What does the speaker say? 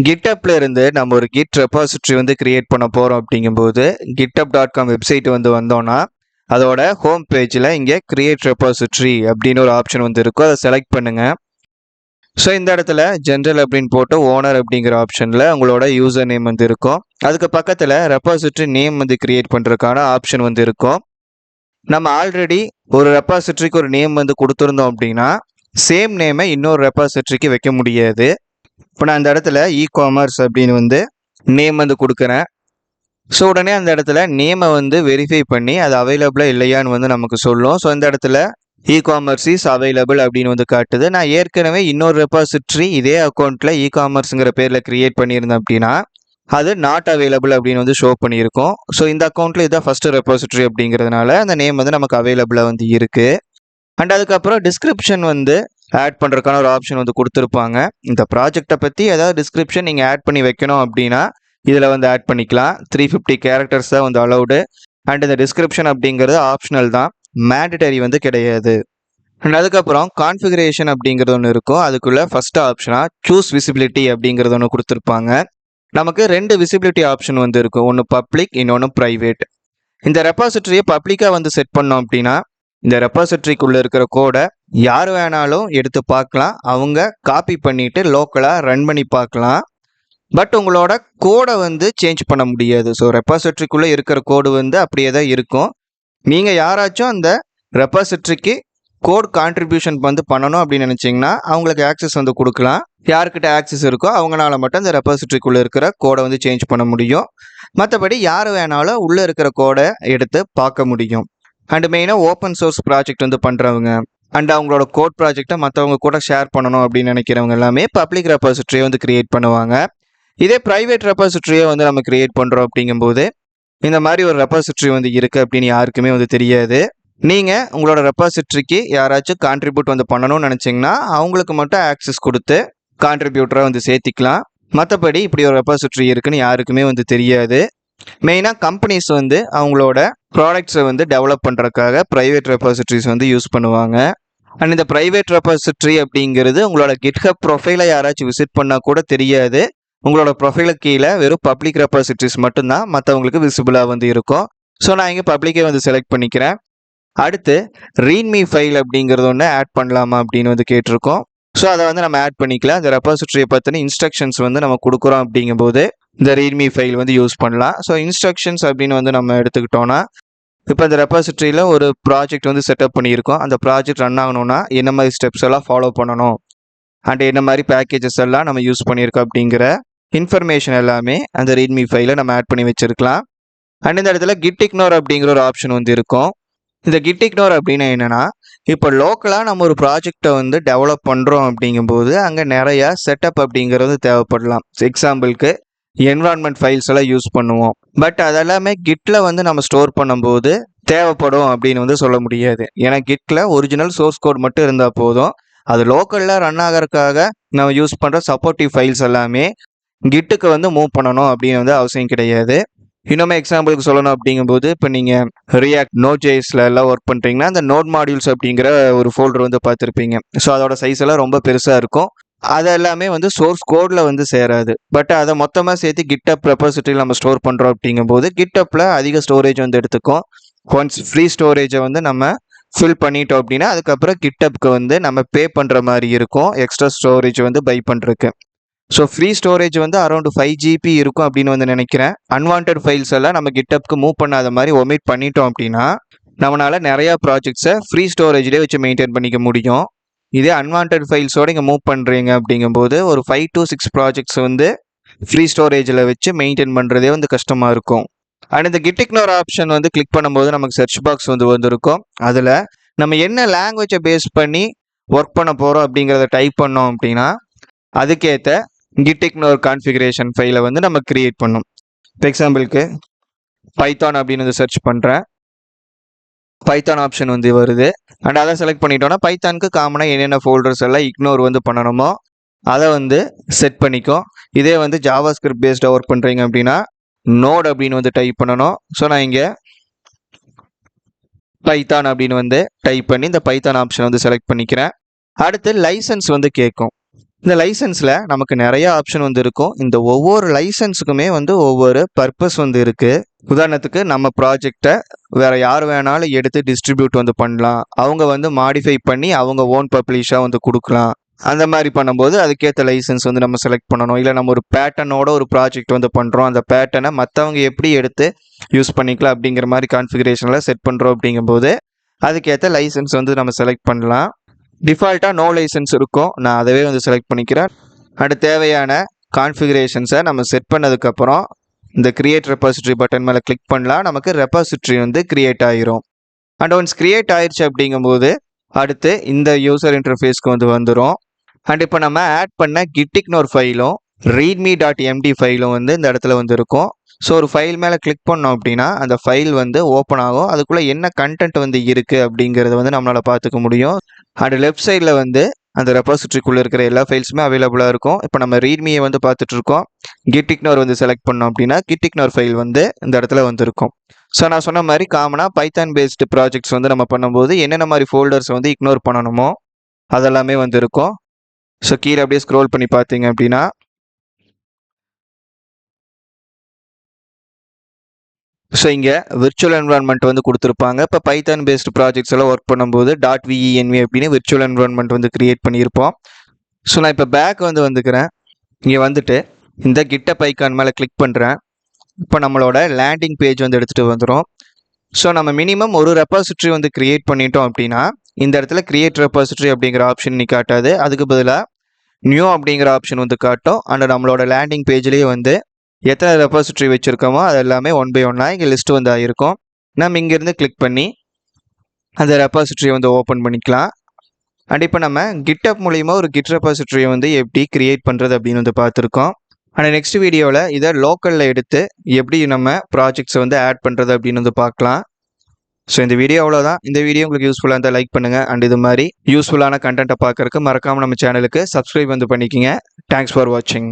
GitHubல இருந்து நம்ம ஒரு Git ரெபாசிட்டரி வந்து கிரியேட் பண்ண போறோம் அப்படிங்கும்போது github.com வெப்சைட் வந்து வந்தோம்னா அதோட ஹோம் பேஜில் இங்கே கிரியேட் ரெபாசிட்டரி அப்படின்னு ஒரு ஆப்ஷன் வந்து இருக்கும். அதை செலக்ட் பண்ணுங்க. ஸோ இந்த இடத்துல ஜென்ரல் அப்படின்னு போட்டு ஓனர் அப்படிங்கிற ஆப்ஷனில் உங்களோட யூசர் நேம் வந்து இருக்கும். அதுக்கு பக்கத்தில் ரெபாசிட்டரி நேம் வந்து கிரியேட் பண்ணுறதுக்கான ஆப்ஷன் வந்து இருக்கும். நம்ம ஆல்ரெடி ஒரு ரெபாசிட்டரிக்கு ஒரு நேம் வந்து கொடுத்துருந்தோம் அப்படின்னா சேம் நேமை இன்னொரு ரெபாசிட்டரிக்கு வைக்க முடியாது. இப்போ நான் அந்த இடத்துல இ-காமர்ஸ் அப்படின்னு வந்து நேம் வந்து கொடுக்குறேன். ஸோ உடனே அந்த இடத்துல நேமை வந்து வெரிஃபை பண்ணி அது அவைலபிளாக இல்லையான்னு வந்து நமக்கு சொல்லும். ஸோ இந்த இடத்துல இ-காமர்ஸ் இஸ் அவைலபிள் அப்படின்னு வந்து காட்டுது. நான் ஏற்கனவே இன்னொரு ரெபாசிட்டரி இதே அக்கௌண்ட்டில் இ-காமர்ஸுங்கிற பேரில் கிரியேட் பண்ணியிருந்தேன் அப்படின்னா அது நாட் அவைலபிள் அப்படின்னு வந்து ஷோ பண்ணியிருக்கோம். ஸோ இந்த அக்கௌண்ட்டில் இதுதான் ஃபஸ்ட்டு ரெபாசிட்டரி அப்படிங்கிறதுனால அந்த நேம் வந்து நமக்கு அவைலபிளாக வந்து இருக்குது. அண்ட் அதுக்கப்புறம் டிஸ்கிரிப்ஷன் வந்து ஆட் பண்ணுறதுக்கான ஒரு ஆப்ஷன் வந்து கொடுத்துருப்பாங்க. இந்த ப்ராஜெக்டை பற்றி ஏதாவது டிஸ்கிரிப்ஷன் நீங்கள் ஆட் பண்ணி வைக்கணும் அப்படின்னா இதில் வந்து ஆட் பண்ணிக்கலாம். 350 கேரக்டர்ஸ் தான் வந்து அலௌடு. அண்ட் இந்த டிஸ்கிரிப்ஷன் அப்படிங்கிறது ஆப்ஷனல் தான், மேண்டட்டரி வந்து கிடையாது. அண்ட் அதுக்கப்புறம் கான்ஃபிகரேஷன் அப்படிங்கிறது ஒன்று இருக்கும். அதுக்குள்ளே ஃபஸ்ட்டு ஆப்ஷனாக சூஸ் விசிபிலிட்டி அப்படிங்கிறது ஒன்று கொடுத்துருப்பாங்க. நமக்கு 2 விசிபிலிட்டி ஆப்ஷன் வந்து இருக்கும். ஒன்று பப்ளிக், இன்னொன்று ப்ரைவேட். இந்த ரெபாசிட்டரியை பப்ளிக்காக வந்து செட் பண்ணோம் அப்படின்னா இந்த ரெபாசிட்டரிக்குள்ளே இருக்கிற கோடை யார் வேணாலும் எடுத்து பார்க்கலாம். அவங்க காப்பி பண்ணிவிட்டு லோக்கலாக ரன் பண்ணி பார்க்கலாம். பட் உங்களோட கோடை வந்து சேஞ்ச் பண்ண முடியாது. ஸோ ரெபாசிட்டரிக்குள்ளே இருக்கிற கோடு வந்து அப்படியே தான் இருக்கும். நீங்கள் யாராச்சும் அந்த ரெபாசிட்டரிக்கு கோட் கான்ட்ரிபியூஷன் வந்து பண்ணணும் அப்படின்னு நினச்சிங்கன்னா அவங்களுக்கு ஆக்சஸ் வந்து கொடுக்கலாம். யார்கிட்ட ஆக்சஸ் இருக்கோ அவங்களால மட்டும் அந்த ரெபாசிட்டரிக்குள்ளே இருக்கிற கோடை வந்து சேஞ்ச் பண்ண முடியும். மற்றபடி யார் வேணாலும் உள்ளே இருக்கிற கோடை எடுத்து பார்க்க முடியும். அண்ட் மெயினாக ஓப்பன் சோர்ஸ் ப்ராஜெக்ட் வந்து பண்ணுறவங்க அண்ட் அவங்களோட கோட் ப்ராஜெக்டை மற்றவங்க கூட ஷேர் பண்ணணும் அப்படின்னு நினைக்கிறவங்க எல்லாமே பப்ளிக் ரெபாசிட்டரியை வந்து கிரியேட் பண்ணுவாங்க. இதே ப்ரைவேட் ரெபாசிட்டரியை வந்து நம்ம கிரியேட் பண்ணுறோம் அப்படிங்கும்போது இந்த மாதிரி ஒரு ரெபாசிட்டரி வந்து இருக்குது அப்படின்னு யாருக்குமே வந்து தெரியாது. நீங்கள் உங்களோட ரெபாசிட்டரிக்கு யாராச்சும் கான்ட்ரிபியூட் வந்து பண்ணணும்னு நினச்சிங்கன்னா அவங்களுக்கு மட்டும் ஆக்சஸ் கொடுத்து கான்ட்ரிபியூட்டராக வந்து சேர்த்திக்கலாம். மற்றபடி இப்படி ஒரு ரெபாசிட்டரி இருக்குன்னு யாருக்குமே வந்து தெரியாது. மெயினாக கம்பெனிஸ் வந்து அவங்களோட ப்ராடக்ட்ஸை வந்து டெவலப் பண்ணுறதுக்காக ப்ரைவேட் ரெபாசிட்டரிஸ் வந்து யூஸ் பண்ணுவாங்க. அண்ட் இந்த ப்ரைவேட் ரெபாசிட்டரி அப்படிங்கிறது உங்களோட கிட்ஹப் ப்ரொஃபைலை யாராச்சும் விசிட் பண்ணால் கூட தெரியாது. உங்களோட ப்ரொஃபைலுக்கு கீழே வெறும் பப்ளிக் ரெபாசிட்டரிஸ் மட்டும்தான் மற்றவங்களுக்கு விசிபிளாக வந்து இருக்கும். ஸோ நான் இங்கே பப்ளிக்கே வந்து செலக்ட் பண்ணிக்கிறேன். அடுத்து ரீட்மி ஃபைல் அப்படிங்கிறது ஒன்று ஆட் பண்ணலாமா அப்படின்னு வந்து கேட்டிருக்கோம். ஸோ அதை வந்து நம்ம ஆட் பண்ணிக்கலாம். இந்த ரெபாசிட்டரியை பற்றின இன்ஸ்ட்ரக்ஷன்ஸ் வந்து நம்ம கொடுக்குறோம் அப்படிங்கும்போது இந்த ரீட்மி ஃபைல் வந்து யூஸ் பண்ணலாம். ஸோ இன்ஸ்ட்ரக்ஷன்ஸ் அப்படின்னு வந்து நம்ம எடுத்துக்கிட்டோன்னா இப்போ இந்த ரெபாசிட்டரியில் ஒரு ப்ராஜெக்ட் வந்து செட்டப் பண்ணியிருக்கோம். அந்த ப்ராஜெக்ட் ரன் ஆகணும்னா என்ன மாதிரி ஸ்டெப்ஸ் எல்லாம் ஃபாலோ பண்ணணும் அண்ட் என்ன மாதிரி பேக்கேஜஸ் எல்லாம் நம்ம யூஸ் பண்ணியிருக்கோம் அப்படிங்கிற இன்ஃபர்மேஷன் எல்லாமே அந்த ரீட்மி ஃபைலை நம்ம ஆட் பண்ணி வச்சுருக்கலாம். அண்ட் இந்த இடத்துல கிட் இக்னோர் அப்படிங்கிற ஒரு ஆப்ஷன் வந்து இருக்கும். இந்த கிட் இக்னோர் அப்படின்னா என்னென்னா இப்போ லோக்கலாக நம்ம ஒரு ப்ராஜெக்டை வந்து டெவலப் பண்ணுறோம் அப்படிங்கும்போது அங்கே நிறையா செட்டப் அப்படிங்கிறது தேவைப்படலாம். எக்ஸாம்பிளுக்கு என்விரான்மெண்ட் ஃபைல்ஸ் எல்லாம் யூஸ் பண்ணுவோம். பட் அதெல்லாமே கிட்டில் வந்து நம்ம ஸ்டோர் பண்ணும்போது தேவைப்படும் அப்படின்னு வந்து சொல்ல முடியாது. ஏன்னா கிட்டில் ஒரிஜினல் சோர்ஸ் கோட் மட்டும் இருந்தால் போதும். அது லோக்கலில் ரன் ஆகிறதுக்காக நம்ம யூஸ் பண்ணுற சப்போர்ட்டிவ் ஃபைல்ஸ் எல்லாமே கிட்டுக்கு வந்து மூவ் பண்ணணும் அப்படின்னு வந்து அவசியம் கிடையாது. இன்னுமே எக்ஸாம்பிளுக்கு சொல்லணும் அப்படிங்கும்போது இப்போ நீங்கள் ரியாக்ட் நோட்.js எல்லாம் ஒர்க் பண்ணுறீங்கன்னா அந்த நோட் மாடியூல்ஸ் அப்படிங்கிற ஒரு ஃபோல்டர் வந்து பார்த்துருப்பீங்க. ஸோ அதோட சைஸ் எல்லாம் ரொம்ப பெருசாக இருக்கும். அது எல்லாமே வந்து சோர்ஸ் கோடில் வந்து சேராது. பட் அதை மொத்தமாக சேர்த்து கிட்டப் ரெபாசிட்டரியில் நம்ம ஸ்டோர் பண்ணுறோம் அப்படிங்கும்போது கிட்டப்பில் அதிக ஸ்டோரேஜ் வந்து எடுத்துக்கும். ஒன்ஸ் ஃப்ரீ ஸ்டோரேஜை வந்து நம்ம ஃபில் பண்ணிட்டோம் அப்படின்னா அதுக்கப்புறம் கிட்டப்புக்கு வந்து நம்ம பே பண்ணுற மாதிரி இருக்கும் எக்ஸ்ட்ரா ஸ்டோரேஜ் வந்து பை பண்ணுறதுக்கு. ஸோ ஃப்ரீ ஸ்டோரேஜ் வந்து அரௌண்ட் 5 GB இருக்கும் அப்படின்னு வந்து நினைக்கிறேன். அன்வான்ட் ஃபைல்ஸ் எல்லாம் நம்ம கிட்டப்புக்கு மூவ் பண்ணாத மாதிரி ஒமிட் பண்ணிட்டோம் அப்படின்னா நம்மளால் நிறையா ப்ராஜெக்ட்ஸை ஃப்ரீ ஸ்டோரேஜ்லேயே வச்சு மெயின்டைன் பண்ணிக்க முடியும். இதே அன்வான்ட் ஃபைல்ஸோடு இங்கே மூவ் பண்ணுறீங்க அப்படிங்கும்போது ஒரு 5 to 6 ப்ராஜெக்ட்ஸ் வந்து ஃப்ரீ ஸ்டோரேஜில் வச்சு மெயின்டைன் பண்ணுறதே வந்து கஷ்டமாக இருக்கும். அண்ட் இந்த கிட் இக்னோர் ஆப்ஷன் வந்து கிளிக் பண்ணும்போது நமக்கு சர்ச் பாக்ஸ் வந்து வந்திருக்கும். அதில் நம்ம என்ன லாங்குவேஜை பேஸ் பண்ணி ஒர்க் பண்ண போகிறோம் அப்படிங்கிறத டைப் பண்ணோம் அப்படின்னா அதுக்கேற்ற கிட் இக்னோர் கான்ஃபிகரேஷன் ஃபைலை வந்து நம்ம கிரியேட் பண்ணோம். இப்போ எக்ஸாம்பிளுக்கு பைத்தான் அப்படின்னு வந்து சர்ச் பண்ணுறேன். பைத்தான் ஆப்ஷன் வந்து வருது. அண்ட் அதை செலக்ட் பண்ணிட்டோன்னா பைத்தானுக்கு காமனாக என்னென்ன ஃபோல்டர்ஸ் எல்லாம் இக்னோர் வந்து பண்ணணுமோ அதை வந்து செட் பண்ணிக்கும். இதே வந்து ஜாவா ஸ்கிரிப்ட் பேஸ்டாக ஒர்க் பண்ணுறீங்க அப்படின்னா நோட் அப்படின்னு வந்து டைப் பண்ணணும். ஸோ நான் இங்கே பைத்தான் அப்படின்னு வந்து டைப் பண்ணி இந்த பைத்தான் ஆப்ஷன் வந்து செலக்ட் பண்ணிக்கிறேன். அடுத்து லைசன்ஸ் வந்து கேட்கும். இந்த லைசன்ஸில் நமக்கு நிறைய ஆப்ஷன் வந்து இருக்கும். இந்த ஒவ்வொரு லைசன்ஸுக்குமே வந்து ஒவ்வொரு பர்பஸ் வந்து இருக்குது. உதாரணத்துக்கு நம்ம ப்ராஜெக்டை வேறு யார் வேணாலும் எடுத்து டிஸ்ட்ரிபியூட் வந்து பண்ணலாம். அவங்க வந்து மாடிஃபை பண்ணி அவங்க ஓன் பப்ளிஷாக வந்து கொடுக்கலாம். அந்த மாதிரி பண்ணும்போது அதுக்கேற்ற லைசன்ஸ் வந்து நம்ம செலக்ட் பண்ணணும். இல்லை நம்ம ஒரு பேட்டர்னோட ஒரு ப்ராஜெக்ட் வந்து பண்ணுறோம், அந்த பேட்டர்னை மற்றவங்க எப்படி எடுத்து யூஸ் பண்ணிக்கலாம் அப்படிங்கிற மாதிரி கான்ஃபிகரேஷனில் செட் பண்ணுறோம். அப்படிங்கும்போது அதுக்கேற்ற லைசன்ஸ் வந்து நம்ம செலக்ட் பண்ணலாம். டிஃபால்ட்டாக நோ லைசன்ஸ் இருக்கும், நான் அதவே வந்து செலக்ட் பண்ணிக்கிறேன். அடுத்து தேவையான கான்ஃபிகரேஷன்ஸை நம்ம செட் பண்ணதுக்கப்புறம் இந்த கிரியேட் ரெபாசிட்ரி பட்டன் மேலே கிளிக் பண்ணலாம். நமக்கு ரெபாசிட்ரி வந்து கிரியேட் ஆகிரும். அண்ட் ஒன்ஸ் கிரியேட் ஆயிடுச்சு அப்படிங்கும்போது அடுத்து இந்த யூசர் இன்டர்ஃபேஸ்க்கு வந்து வந்துடும். அண்ட் இப்போ நம்ம ஆட் பண்ண கிட்டிக்னு ஒரு ஃபைலும் readme.md ஃபைலும் வந்து இந்த இடத்துல வந்து இருக்கும். ஸோ ஒரு ஃபைல் மேலே கிளிக் பண்ணோம் அப்படின்னா அந்த ஃபைல் வந்து ஓப்பன் ஆகும். அதுக்குள்ளே என்ன கண்டென்ட் வந்து இருக்குது அப்படிங்கிறத வந்து நம்மளால் பார்த்துக்க முடியும். அண்ட் லெஃப்ட் சைடில் வந்து அந்த ரெபாசிட்ரிக்குள்ளே இருக்கிற எல்லா ஃபைல்ஸுமே அவைலபிளாக இருக்கும். இப்போ நம்ம ரீட்மியை வந்து பார்த்துட்ருக்கோம். கிட்டிக்னோர் வந்து செலக்ட் பண்ணோம் அப்படின்னா கிட்டிக்னோர் ஃபைல் வந்து இந்த இடத்துல வந்து இருக்கும். ஸோ நான் சொன்ன மாதிரி காமனாக பைத்தான் பேஸ்டு ப்ராஜெக்ட்ஸ் வந்து நம்ம பண்ணும்போது என்னென்ன மாதிரி ஃபோல்டர்ஸ் வந்து இக்னோர் பண்ணணுமோ அதெல்லாமே வந்து இருக்கும். ஸோ கீழே அப்படியே ஸ்க்ரோல் பண்ணி பார்த்தீங்க அப்படின்னா ஸோ இங்கே விர்ச்சுவல் என்வரான்மெண்ட் வந்து கொடுத்துருப்பாங்க. இப்போ பைத்தான் பேஸ்டு ப்ராஜெக்ட்ஸ் எல்லாம் ஒர்க் பண்ணும்போது .venv அப்படின்னு விர்ச்சுவல் என்வரான்மெண்ட் வந்து கிரியேட் பண்ணியிருப்போம். ஸோ நான் இப்போ பேக் வந்து வந்துக்கிறேன். இங்கே வந்துட்டு இந்த கிட்டப் ஐகான் மேலே கிளிக் பண்ணுறேன். இப்போ நம்மளோட லேண்டிங் பேஜ் வந்து எடுத்துகிட்டு வந்துடும். ஸோ நம்ம மினிமம் ஒரு ரெபாசிட்ரி வந்து கிரியேட் பண்ணிட்டோம் அப்படின்னா இந்த இடத்துல கிரியேட் ரெபாசிட்ரி அப்படிங்கிற ஆப்ஷன் நீ காட்டாது. அதுக்கு பதிலாக நியூ அப்படிங்கிற ஆப்ஷன் வந்து காட்டும். அண்ட் நம்மளோட லேண்டிங் பேஜ்லேயே வந்து எத்தனை ரெபாசிட்ரி வச்சுருக்கோமோ அது எல்லாமே 1 by 1 இங்கே லிஸ்ட்டு வந்து ஆகிருக்கும். நம்ம இங்கேருந்து கிளிக் பண்ணி அந்த ரெபாசிட்ரியை வந்து ஓப்பன் பண்ணிக்கலாம். அண்ட் இப்போ நம்ம கிட்டப் மூலிமா ஒரு கிட் ரெபாசிட்ரியை வந்து எப்படி கிரியேட் பண்ணுறது அப்படின்னு வந்து பார்த்துருக்கோம். ஆனால் நெக்ஸ்ட் வீடியோவில் இதை லோக்கலில் எடுத்து எப்படி நம்ம ப்ராஜெக்ட்ஸை வந்து ஆட் பண்ணுறது அப்படின்னு வந்து பார்க்கலாம். ஸோ இந்த வீடியோ அவ்வளோதான். இந்த வீடியோ உங்களுக்கு யூஸ்ஃபுல்லாக இருந்தால் லைக் பண்ணுங்கள். அண்ட் இது மாதிரி யூஸ்ஃபுல்லான கண்டென்ட்டை பார்க்குறதுக்கு மறக்காமல் நம்ம சேனலுக்கு சப்ஸ்கிரைப் வந்து பண்ணிக்கோங்க. தேங்க்ஸ் ஃபார் வாட்சிங்.